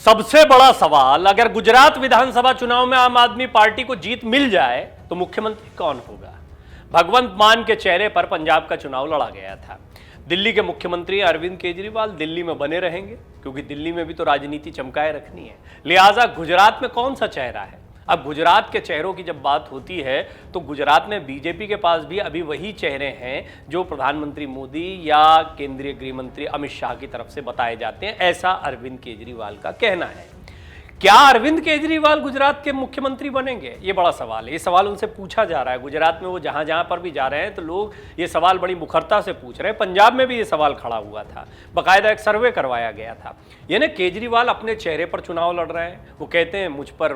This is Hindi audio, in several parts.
सबसे बड़ा सवाल, अगर गुजरात विधानसभा चुनाव में आम आदमी पार्टी को जीत मिल जाए तो मुख्यमंत्री कौन होगा? भगवंत मान के चेहरे पर पंजाब का चुनाव लड़ा गया था। दिल्ली के मुख्यमंत्री अरविंद केजरीवाल दिल्ली में बने रहेंगे क्योंकि दिल्ली में भी तो राजनीति चमकाए रखनी है। लिहाजा गुजरात में कौन सा चेहरा है? अब गुजरात के चेहरों की जब बात होती है तो गुजरात में बीजेपी के पास भी अभी वही चेहरे हैं जो प्रधानमंत्री मोदी या केंद्रीय गृह मंत्री अमित शाह की तरफ से बताए जाते हैं, ऐसा अरविंद केजरीवाल का कहना है। क्या अरविंद केजरीवाल गुजरात के मुख्यमंत्री बनेंगे? ये बड़ा सवाल है। ये सवाल उनसे पूछा जा रहा है। गुजरात में वो जहां जहां पर भी जा रहे हैं तो लोग ये सवाल बड़ी मुखरता से पूछ रहे हैं। पंजाब में भी ये सवाल खड़ा हुआ था, बाकायदा एक सर्वे करवाया गया था। यानी केजरीवाल अपने चेहरे पर चुनाव लड़ रहे हैं। वो कहते हैं मुझ पर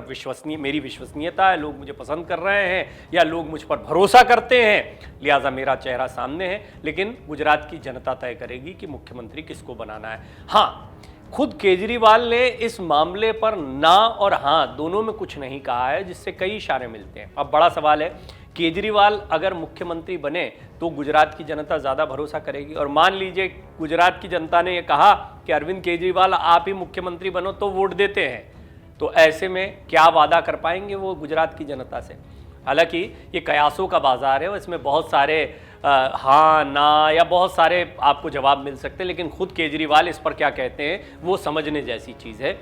मेरी विश्वसनीयता है, लोग मुझे पसंद कर रहे हैं या लोग मुझ पर भरोसा करते हैं, लिहाजा मेरा चेहरा सामने है। लेकिन गुजरात की जनता तय करेगी कि मुख्यमंत्री किसको बनाना है। हाँ, खुद केजरीवाल ने इस मामले पर ना और हां दोनों में कुछ नहीं कहा है, जिससे कई इशारे मिलते हैं। अब बड़ा सवाल है, केजरीवाल अगर मुख्यमंत्री बने तो गुजरात की जनता ज़्यादा भरोसा करेगी। और मान लीजिए गुजरात की जनता ने यह कहा कि अरविंद केजरीवाल आप ही मुख्यमंत्री बनो, तो वोट देते हैं। तो ऐसे में क्या वादा कर पाएंगे वो गुजरात की जनता से? हालांकि ये कयासों का बाजार है और इसमें बहुत सारे हाँ ना या बहुत सारे आपको जवाब मिल सकते हैं, लेकिन खुद केजरीवाल इस पर क्या कहते हैं वो समझने जैसी चीज़ है।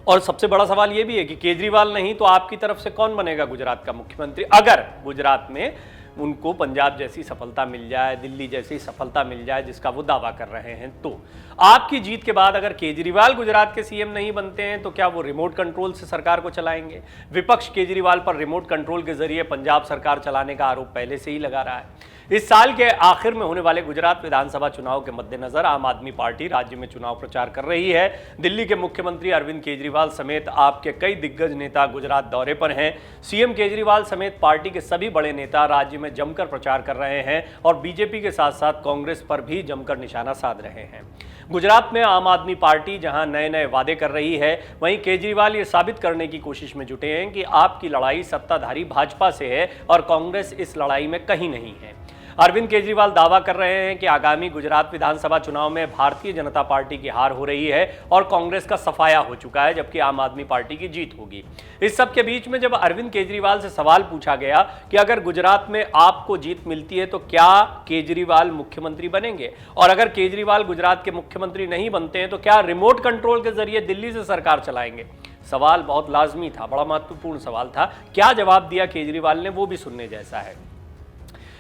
और सबसे बड़ा सवाल ये भी है कि केजरीवाल नहीं तो आपकी तरफ से कौन बनेगा गुजरात का मुख्यमंत्री, अगर गुजरात में उनको पंजाब जैसी सफलता मिल जाए, दिल्ली जैसी सफलता मिल जाए जिसका वो दावा कर रहे हैं। तो आपकी जीत के बाद अगर केजरीवाल गुजरात के सीएम नहीं बनते हैं तो क्या वो रिमोट कंट्रोल से सरकार को चलाएंगे? विपक्ष केजरीवाल पर रिमोट कंट्रोल के जरिए पंजाब सरकार चलाने का आरोप पहले से ही लगा रहा है। इस साल के आखिर में होने वाले गुजरात विधानसभा चुनाव के मद्देनजर आम आदमी पार्टी राज्य में चुनाव प्रचार कर रही है। दिल्ली के मुख्यमंत्री अरविंद केजरीवाल समेत आपके कई दिग्गज नेता गुजरात दौरे पर हैं। सीएम केजरीवाल समेत पार्टी के सभी बड़े नेता राज्य में जमकर प्रचार कर रहे हैं और बीजेपी के साथ साथ कांग्रेस पर भी जमकर निशाना साध रहे हैं। गुजरात में आम आदमी पार्टी जहां नए नए वादे कर रही है, वहीं केजरीवाल ये साबित करने की कोशिश में जुटे हैं कि आपकी लड़ाई सत्ताधारी भाजपा से है और कांग्रेस इस लड़ाई में कहीं नहीं है। अरविंद केजरीवाल दावा कर रहे हैं कि आगामी गुजरात विधानसभा चुनाव में भारतीय जनता पार्टी की हार हो रही है और कांग्रेस का सफाया हो चुका है, जबकि आम आदमी पार्टी की जीत होगी। इस सब के बीच में जब अरविंद केजरीवाल से सवाल पूछा गया कि अगर गुजरात में आपको जीत मिलती है तो क्या केजरीवाल मुख्यमंत्री बनेंगे, और अगर केजरीवाल गुजरात के मुख्यमंत्री नहीं बनते हैं तो क्या रिमोट कंट्रोल के जरिए दिल्ली से सरकार चलाएंगे? सवाल बहुत लाजमी था, बड़ा महत्वपूर्ण सवाल था। क्या जवाब दिया केजरीवाल ने वो भी सुनने जैसा है।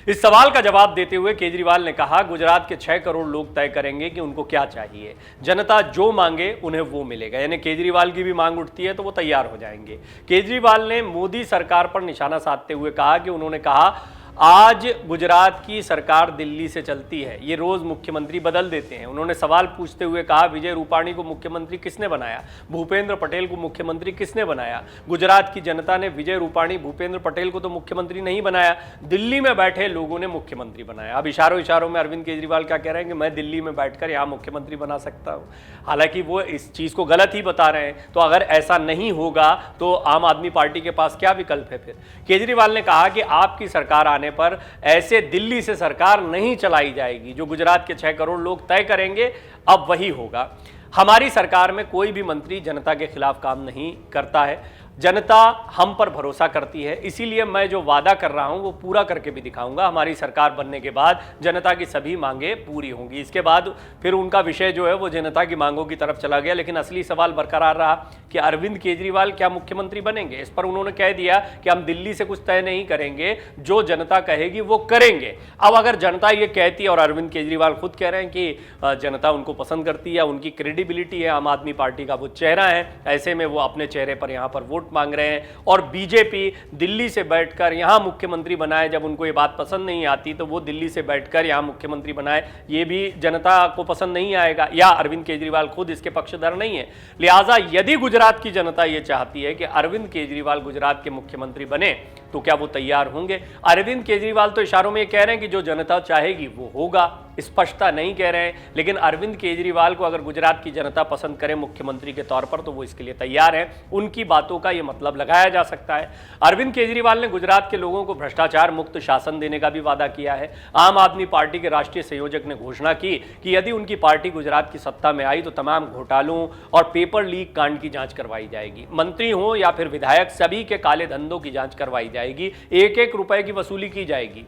इस सवाल का जवाब देते हुए केजरीवाल ने कहा, गुजरात के 6 करोड़ लोग तय करेंगे कि उनको क्या चाहिए। जनता जो मांगे उन्हें वो मिलेगा। यानी केजरीवाल की भी मांग उठती है तो वो तैयार हो जाएंगे। केजरीवाल ने मोदी सरकार पर निशाना साधते हुए कहा कि उन्होंने कहा आज गुजरात की सरकार दिल्ली से चलती है, ये रोज मुख्यमंत्री बदल देते हैं। उन्होंने सवाल पूछते हुए कहा, विजय रूपाणी को मुख्यमंत्री किसने बनाया? भूपेंद्र पटेल को मुख्यमंत्री किसने बनाया? गुजरात की जनता ने विजय रूपाणी भूपेंद्र पटेल को तो मुख्यमंत्री नहीं बनाया, दिल्ली में बैठे लोगों ने मुख्यमंत्री बनाया। अब इशारों इशारों में अरविंद केजरीवाल क्या कह रहे हैं कि मैं दिल्ली में बैठकर यहाँ मुख्यमंत्री बना सकता हूँ। हालांकि वो इस चीज को गलत ही बता रहे हैं। तो अगर ऐसा नहीं होगा तो आम आदमी पार्टी के पास क्या विकल्प है फिर? केजरीवाल ने कहा कि आपकी सरकार पर ऐसे दिल्ली से सरकार नहीं चलाई जाएगी। जो गुजरात के 6 करोड़ लोग तय करेंगे अब वही होगा। हमारी सरकार में कोई भी मंत्री जनता के खिलाफ काम नहीं करता है, जनता हम पर भरोसा करती है, इसीलिए मैं जो वादा कर रहा हूं वो पूरा करके भी दिखाऊंगा। हमारी सरकार बनने के बाद जनता की सभी मांगे पूरी होंगी। इसके बाद फिर उनका विषय जो है वो जनता की मांगों की तरफ चला गया, लेकिन असली सवाल बरकरार रहा कि अरविंद केजरीवाल क्या मुख्यमंत्री बनेंगे। इस पर उन्होंने कह दिया कि हम दिल्ली से कुछ तय नहीं करेंगे, जो जनता कहेगी वो करेंगे। अब अगर जनता ये कहती है और अरविंद केजरीवाल खुद कह रहे हैं कि जनता उनको पसंद करती है, उनकी क्रेडिबिलिटी है, आम आदमी पार्टी का वो चेहरा है, ऐसे में वो अपने चेहरे पर यहाँ पर वोट मांग रहे हैं। और बीजेपी दिल्ली से बैठकर यहां मुख्यमंत्री बनाए, जब उनको ये बात पसंद नहीं आती तो वो दिल्ली से बैठकर यहां मुख्यमंत्री बनाए, ये भी जनता को पसंद नहीं आएगा, या अरविंद केजरीवाल खुद इसके पक्षधर नहीं है। लिहाजा यदि गुजरात की जनता ये चाहती है कि अरविंद केजरीवाल गुजरात के मुख्यमंत्री बने तो क्या वो तैयार होंगे? अरविंद केजरीवाल तो इशारों में ये कह रहे हैं कि जो जनता चाहेगी वो होगा। स्पष्टता नहीं कह रहे हैं, लेकिन अरविंद केजरीवाल को अगर गुजरात की जनता पसंद करे मुख्यमंत्री के तौर पर तो वो इसके लिए तैयार है। उनकी बातों का ये मतलब लगाया जा सकता है। अरविंद केजरीवाल ने गुजरात के लोगों को भ्रष्टाचार मुक्त शासन देने का भी वादा किया है। आम आदमी पार्टी के राष्ट्रीय संयोजक ने घोषणा की कि यदि उनकी पार्टी गुजरात की सत्ता में आई तो तमाम घोटालों और पेपर लीक कांड की जांच करवाई जाएगी। मंत्री हो या फिर विधायक, सभी के काले धंधों की जांच करवाई जाएगी, एक एक रुपए की वसूली की जाएगी।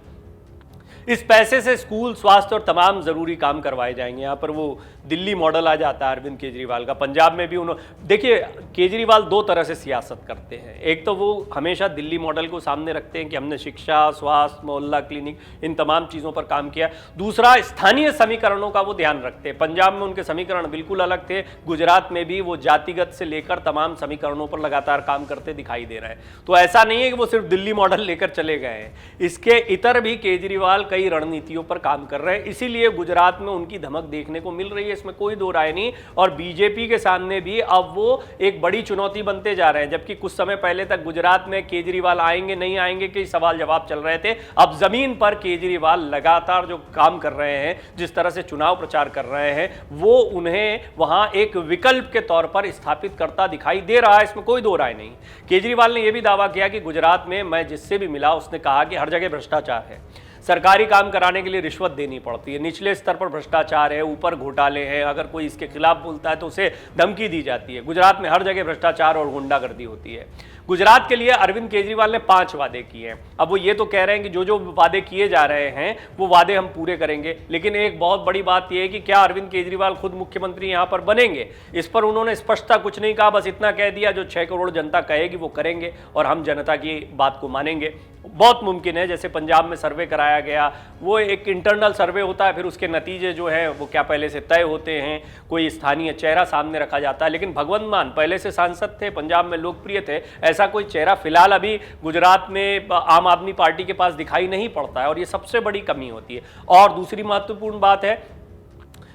इस पैसे से स्कूल, स्वास्थ्य और तमाम जरूरी काम करवाए जाएंगे। यहाँ पर वो दिल्ली मॉडल आ जाता है अरविंद केजरीवाल का। पंजाब में भी उन्होंने, देखिए केजरीवाल दो तरह से सियासत करते हैं। एक तो वो हमेशा दिल्ली मॉडल को सामने रखते हैं कि हमने शिक्षा, स्वास्थ्य, मोहल्ला क्लिनिक, इन तमाम चीज़ों पर काम किया। दूसरा, स्थानीय समीकरणों का वो ध्यान रखते हैं। पंजाब में उनके समीकरण बिल्कुल अलग थे, गुजरात में भी वो जातिगत से लेकर तमाम समीकरणों पर लगातार काम करते दिखाई दे रहे हैं। तो ऐसा नहीं है कि वो सिर्फ दिल्ली मॉडल लेकर चले गए हैं, इसके इतर भी केजरीवाल कई रणनीतियों पर काम कर रहे हैं। इसीलिए गुजरात में उनकी धमक देखने को मिल रही है, इसमें कोई दो राय नहीं। और बीजेपी के सामने भी अब वो एक बड़ी चुनौती बनते जा रहे हैं। जबकि कुछ समय पहले तक गुजरात में केजरीवाल आएंगे नहीं आएंगे के सवाल जवाब चल रहे थे, अब जमीन पर केजरीवाल लगातार जो काम कर रहे हैं, जिस तरह से चुनाव प्रचार कर रहे हैं, वो उन्हें वहां एक विकल्प के तौर पर स्थापित करता दिखाई दे रहा है। इसमें कोई दो राय नहीं। केजरीवाल ने यह भी दावा किया कि गुजरात में मैं जिससे भी मिला उसने कहा कि हर जगह भ्रष्टाचार है, सरकारी काम कराने के लिए रिश्वत देनी पड़ती है, निचले स्तर पर भ्रष्टाचार है, ऊपर घोटाले हैं, अगर कोई इसके खिलाफ बोलता है तो उसे धमकी दी जाती है। गुजरात में हर जगह भ्रष्टाचार और गुंडागर्दी होती है। गुजरात के लिए अरविंद केजरीवाल ने 5 वादे किए हैं। अब वो ये तो कह रहे हैं कि जो जो वादे किए जा रहे हैं वो वादे हम पूरे करेंगे, लेकिन एक बहुत बड़ी बात यह है कि क्या अरविंद केजरीवाल खुद मुख्यमंत्री यहां पर बनेंगे, इस पर उन्होंने स्पष्टता कुछ नहीं कहा। बस इतना कह दिया जो 6 करोड़ जनता कहेगी वो करेंगे और हम जनता की बात को मानेंगे। बहुत मुमकिन है, जैसे पंजाब में सर्वे कराया गया, वो एक इंटरनल सर्वे होता है, फिर उसके नतीजे जो है वो क्या पहले से तय होते हैं, कोई स्थानीय चेहरा सामने रखा जाता है। लेकिन भगवंत मान पहले से सांसद थे, पंजाब में लोकप्रिय थे, ऐसा कोई चेहरा फिलहाल अभी गुजरात में आम आदमी पार्टी के पास दिखाई नहीं पड़ता है, और ये सबसे बड़ी कमी होती है। और दूसरी महत्वपूर्ण बात है,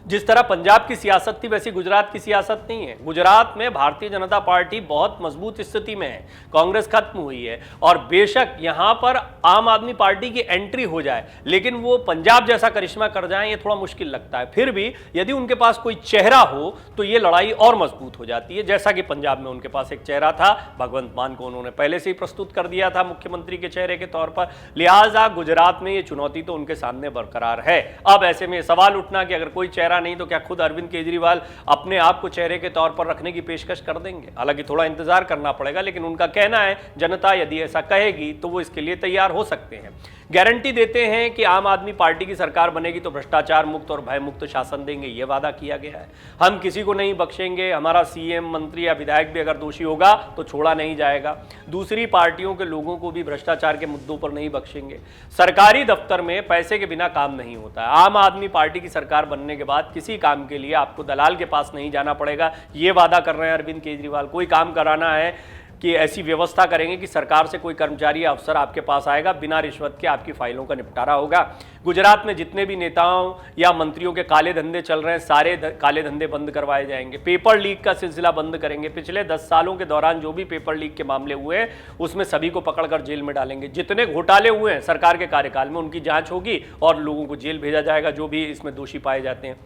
जिस तरह पंजाब की सियासत थी वैसी गुजरात की सियासत नहीं है। गुजरात में भारतीय जनता पार्टी बहुत मजबूत स्थिति में है, कांग्रेस खत्म हुई है, और बेशक यहां पर आम आदमी पार्टी की एंट्री हो जाए, लेकिन वो पंजाब जैसा करिश्मा कर जाए ये थोड़ा मुश्किल लगता है। फिर भी यदि उनके पास कोई चेहरा हो तो ये लड़ाई और मजबूत हो जाती है, जैसा कि पंजाब में उनके पास एक चेहरा था, भगवंत मान को उन्होंने पहले से ही प्रस्तुत कर दिया था मुख्यमंत्री के चेहरे के तौर पर। लिहाजा गुजरात में ये चुनौती तो उनके सामने बरकरार है। अब ऐसे में सवाल उठना कि अगर कोई चेहरा नहीं तो क्या खुद अरविंद केजरीवाल अपने आप को चेहरे के तौर पर रखने की पेशकश कर देंगे? हालांकि थोड़ा इंतजार करना पड़ेगा, लेकिन उनका कहना है जनता यदि ऐसा कहेगी तो वो इसके लिए तैयार हो सकते हैं। गारंटी देते हैं कि आम आदमी पार्टी की सरकार बनेगी तो भ्रष्टाचार मुक्त और भय मुक्त शासन देंगे, यह वादा किया गया है। हम किसी को नहीं बख्शेंगे, हमारा सीएम, मंत्री या विधायक भी अगर दोषी होगा तो छोड़ा नहीं जाएगा। दूसरी पार्टियों के लोगों को भी भ्रष्टाचार के मुद्दों पर नहीं बख्शेंगे। सरकारी दफ्तर में पैसे के बिना काम नहीं होता है। आम आदमी पार्टी की सरकार बनने के बाद किसी काम के लिए आपको दलाल के पास नहीं जाना पड़ेगा, ये वादा कर रहे हैं अरविंद केजरीवाल। कोई काम कराना है कि ऐसी व्यवस्था करेंगे कि सरकार से कोई कर्मचारी या अफसर आपके पास आएगा, बिना रिश्वत के आपकी फाइलों का निपटारा होगा। गुजरात में जितने भी नेताओं या मंत्रियों के काले धंधे चल रहे हैं, सारे काले धंधे बंद करवाए जाएंगे। पेपर लीक का सिलसिला बंद करेंगे। पिछले 10 सालों के दौरान जो भी पेपर लीक के मामले हुए हैं उसमें सभी को पकड़कर जेल में डालेंगे। जितने घोटाले हुए हैं सरकार के कार्यकाल में उनकी जांच होगी और लोगों को जेल भेजा जाएगा जो भी इसमें दोषी पाए जाते हैं।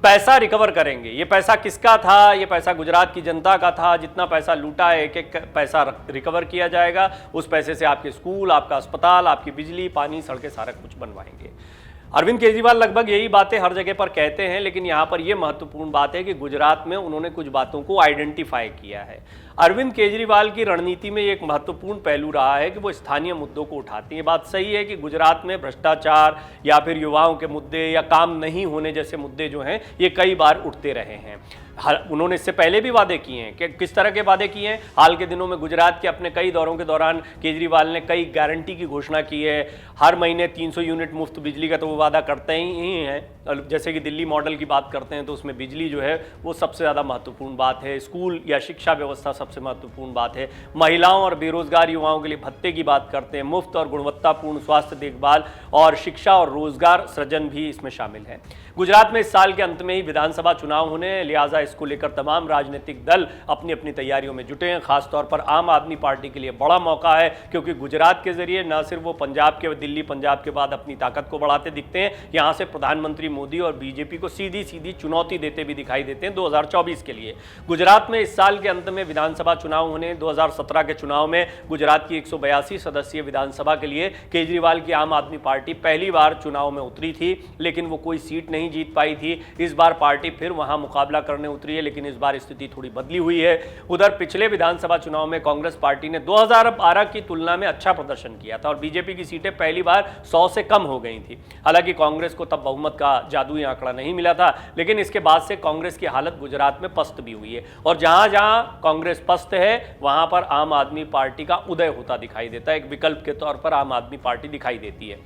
पैसा रिकवर करेंगे। ये पैसा किसका था? ये पैसा गुजरात की जनता का था। जितना पैसा लूटा है एक एक पैसा रिकवर किया जाएगा। उस पैसे से आपके स्कूल, आपका अस्पताल, आपकी बिजली, पानी, सड़कें सारा कुछ बनवाएंगे। अरविंद केजरीवाल लगभग यही बातें हर जगह पर कहते हैं, लेकिन यहाँ पर यह महत्वपूर्ण बात है कि गुजरात में उन्होंने कुछ बातों को आइडेंटिफाई किया है। अरविंद केजरीवाल की रणनीति में एक महत्वपूर्ण पहलू रहा है कि वो स्थानीय मुद्दों को उठाती है। बात सही है कि गुजरात में भ्रष्टाचार या फिर युवाओं के मुद्दे या काम नहीं होने जैसे मुद्दे जो हैं ये कई बार उठते रहे हैं। उन्होंने इससे पहले भी वादे किए हैं। कि किस तरह के वादे किए हैं? हाल के दिनों में गुजरात के अपने कई दौरों के दौरान केजरीवाल ने कई गारंटी की घोषणा की है। हर महीने 300 यूनिट मुफ्त बिजली का तो वो वादा करते ही हैं। जैसे कि दिल्ली मॉडल की बात करते हैं तो उसमें बिजली जो है वो सबसे ज़्यादा महत्वपूर्ण बात है। स्कूल या शिक्षा व्यवस्था सबसे महत्वपूर्ण बात है। महिलाओं और बेरोजगार युवाओं के लिए भत्ते की बात करते हैं। मुफ्त और गुणवत्तापूर्ण स्वास्थ्य देखभाल और शिक्षा और रोजगार सृजन भी इसमें शामिल है। गुजरात में इस साल के अंत में ही विधानसभा चुनाव होने, लिहाजा इसको लेकर तमाम राजनीतिक दल अपनी अपनी तैयारियों में जुटे हैं। खासतौर पर आम आदमी पार्टी के लिए बड़ा मौका है, क्योंकि गुजरात के जरिए न सिर्फ वो पंजाब के दिल्ली पंजाब के बाद अपनी ताकत को बढ़ाते दिखते हैं, यहां से प्रधानमंत्री मोदी और बीजेपी को सीधी सीधी चुनौती देते भी दिखाई देते हैं 2024 के लिए। गुजरात में इस साल के अंत में विधानसभा चुनाव होने, 2017 के चुनाव में गुजरात की 182 सदस्यीय विधानसभा के लिए केजरीवाल की आम आदमी पार्टी पहली बार चुनाव में उतरी थी, लेकिन वो कोई सीट नहीं जीत पाई थी। इस बार पार्टी फिर वहां मुकाबला करने उतरी है, लेकिन इस बार स्थिति थोड़ी बदली हुई है। उधर पिछले विधानसभा चुनाव में कांग्रेस पार्टी ने 2012 की तुलना में अच्छा प्रदर्शन किया था और बीजेपी की सीटें पहली बार 100 से कम हो गई थी। हालांकि कांग्रेस को तब बहुमत का जादुई आंकड़ा नहीं मिला था, लेकिन इसके बाद से कांग्रेस की हालत गुजरात में पस्त भी हुई है और जहां जहां कांग्रेस पस्त है वहां पर आम आदमी पार्टी का उदय होता दिखाई देता है। एक विकल्प के तौर पर आम आदमी पार्टी दिखाई देती है।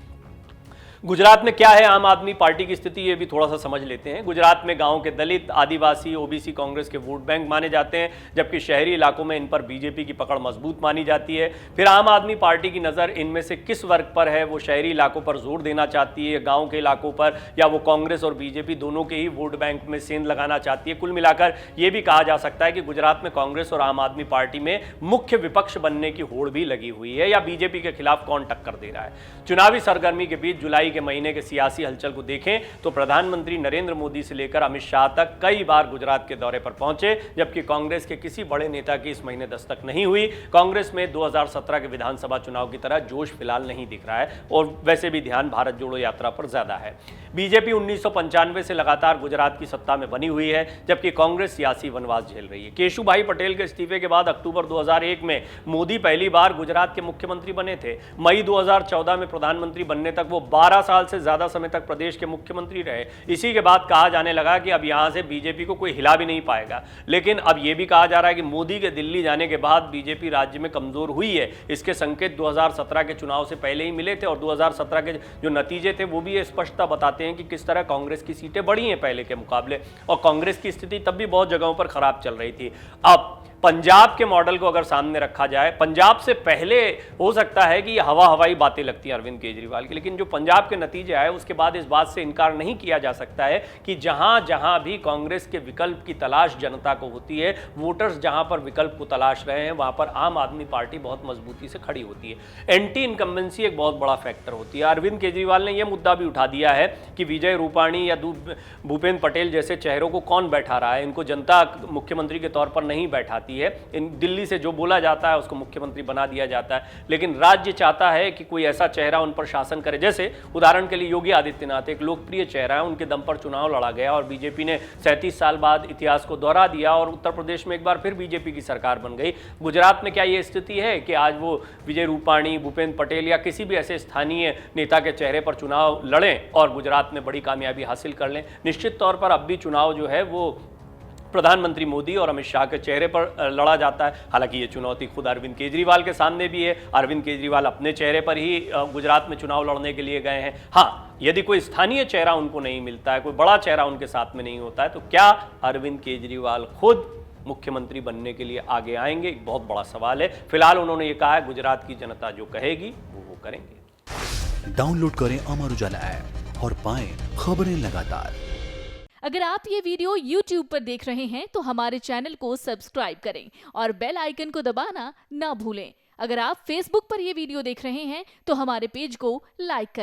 गुजरात में क्या है आम आदमी पार्टी की स्थिति, ये भी थोड़ा सा समझ लेते हैं। गुजरात में गांव के दलित, आदिवासी, ओबीसी कांग्रेस के वोट बैंक माने जाते हैं, जबकि शहरी इलाकों में इन पर बीजेपी की पकड़ मजबूत मानी जाती है। फिर आम आदमी पार्टी की नज़र इनमें से किस वर्ग पर है, वो शहरी इलाकों पर जोर देना चाहती है, गाँव के इलाकों पर, या वो कांग्रेस और बीजेपी दोनों के ही वोट बैंक में सेंध लगाना चाहती है। कुल मिलाकर ये भी कहा जा सकता है कि गुजरात में कांग्रेस और आम आदमी पार्टी में मुख्य विपक्ष बनने की होड़ भी लगी हुई है, या बीजेपी के खिलाफ कौन टक्कर दे रहा है। चुनावी सरगर्मी के बीच जुलाई के महीने के सियासी हलचल को देखें तो प्रधानमंत्री नरेंद्र मोदी से लेकर अमित शाह तक कई बार गुजरात के दौरे पर पहुंचे, जबकि कांग्रेस के किसी बड़े नेता की इस महीने दस्तक नहीं हुई। कांग्रेस में 2017 के विधानसभा चुनाव की तरह जोश फिलहाल नहीं दिख रहा है और वैसे भी ध्यान भारत जोड़ो यात्रा पर ज्यादा है। बीजेपी 1995 से लगातार गुजरात की सत्ता में बनी हुई है, जबकि कांग्रेस सियासी वनवास झेल रही है। केशुभाई पटेल के इस्तीफे के बाद अक्टूबर 2001 में मोदी पहली बार गुजरात के मुख्यमंत्री बने थे। मई 2014 में प्रधानमंत्री बनने तक वो 12 साल से ज्यादा समय तक प्रदेश के मुख्यमंत्री रहे। इसी के बाद कहा जाने लगा कि अब यहां से बीजेपी को कोई हिला भी नहीं पाएगा, लेकिन अब यह भी कहा जा रहा है कि मोदी के दिल्ली जाने के बाद बीजेपी राज्य में कमजोर हुई है। इसके संकेत 2017 के चुनाव से पहले ही मिले थे और 2017 के जो नतीजे थे वो भी ये स्पष्टता बताते हैं कि किस तरह कांग्रेस की सीटें बढ़ी हैं पहले के मुकाबले, और कांग्रेस की स्थिति तब भी बहुत जगहों पर खराब चल रही थी। अब पंजाब के मॉडल को अगर सामने रखा जाए, पंजाब से पहले हो सकता है कि ये हवाई बातें लगती हैं अरविंद केजरीवाल की, लेकिन जो पंजाब के नतीजे आए उसके बाद इस बात से इनकार नहीं किया जा सकता है कि जहां जहां भी कांग्रेस के विकल्प की तलाश जनता को होती है, वोटर्स जहां पर विकल्प को तलाश रहे हैं, वहां पर आम आदमी पार्टी बहुत मजबूती से खड़ी होती है। एंटी इनकम्बेंसी एक बहुत बड़ा फैक्टर होती है। अरविंद केजरीवाल ने यह मुद्दा भी उठा दिया है कि विजय रूपाणी या भूपेंद्र पटेल जैसे चेहरों को कौन बैठा रहा है, इनको जनता मुख्यमंत्री के तौर पर नहीं बैठाती है। इन दिल्ली से जो बोला जाता है उसको मुख्यमंत्री बना दिया जाता है, लेकिन राज्य चाहता है कि कोई ऐसा चेहरा उन पर शासन करे। जैसे उदाहरण के लिए योगी आदित्यनाथ एक लोकप्रिय चेहरा है, उनके दम पर चुनाव लड़ा गया और बीजेपी ने 37 साल बाद इतिहास को दोहरा दिया और उत्तर प्रदेश में एक बार फिर बीजेपी की सरकार बन गई। गुजरात में क्या ये स्थिति है कि आज वो विजय रूपाणी, भूपेंद्र पटेल या किसी भी ऐसे स्थानीय नेता के चेहरे पर चुनाव लड़ें और गुजरात में बड़ी कामयाबी हासिल कर लें? निश्चित तौर पर अब भी चुनाव जो है वो प्रधानमंत्री मोदी और अमित शाह के चेहरे पर लड़ा जाता है। हालांकि ये चुनौती खुद अरविंद केजरीवाल के सामने भी है। अरविंद केजरीवाल अपने चेहरे पर ही गुजरात में चुनाव लड़ने के लिए गए हैं। हाँ, यदि कोई स्थानीय चेहरा उनको नहीं मिलता है, कोई बड़ा चेहरा उनके साथ में नहीं होता है, तो क्या अरविंद केजरीवाल खुद मुख्यमंत्री बनने के लिए आगे आएंगे? एक बहुत बड़ा सवाल है। फिलहाल उन्होंने ये कहा है गुजरात की जनता जो कहेगी वो करेंगे। डाउनलोड करें अमर उजाला ऐप और पाएं खबरें लगातार। अगर आप ये वीडियो YouTube पर देख रहे हैं तो हमारे चैनल को सब्सक्राइब करें और बेल आइकन को दबाना ना भूलें। अगर आप Facebook पर ये वीडियो देख रहे हैं तो हमारे पेज को लाइक करें।